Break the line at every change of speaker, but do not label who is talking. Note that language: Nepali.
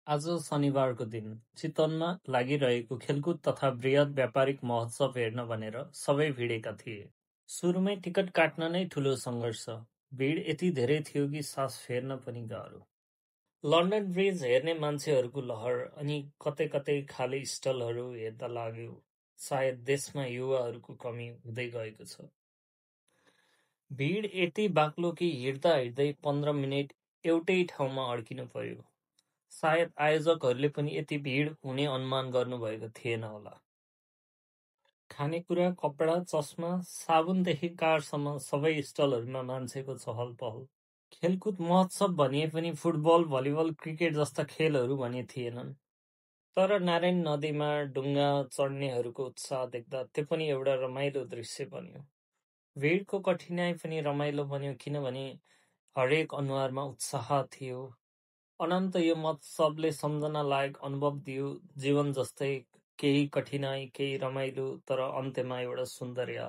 आज शनिबारको दिन चितवनमा लागिरहेको खेलकुद तथा बृहत् व्यापारिक महोत्सव हेर्न भनेर सबै भिडेका थिए। सुरुमै टिकट काट्न नै ठूलो सङ्घर्ष। भिड यति धेरै थियो कि सास फेर्न पनि गाह्रो। लन्डन ब्रिज हेर्ने मान्छेहरूको लहर अनि कतै कतै खाली स्टलहरू हेर्दा लाग्यो सायद देशमा युवाहरूको कमी हुँदै गएको छ। भिड यति बाक्लो कि हिँड्दा हिँड्दै 15 मिनेट एउटै ठाउँमा अड्किनु पर्यो। सायद आयोजकहरूले पनि यति भिड हुने अनुमान गर्नुभएको थिएन होला। खानेकुरा, कपडा, चस्मा, साबुनदेखि कारसम्म सबै स्टलहरूमा मान्छेको चहल पहल। खेलकुद महोत्सव भनिए पनि फुटबल, भलिबल, क्रिकेट जस्ता खेलहरू भने थिएनन्। तर नारायण नदीमा डुङ्गा चढ्नेहरूको उत्साह देख्दा त्यो पनि एउटा रमाइलो दृश्य बन्यो। भिडको कठिनाइ पनि रमाइलो बन्यो किनभने हरेक अनुहारमा उत्साह थियो। अनन्त यो महोत्सवले सम्झना लायक अनुभव दियो, जीवन जस्तै केही कठिनाइ, केही रमाइलो, तर अन्त्यमा एउटा सुन्दर याद।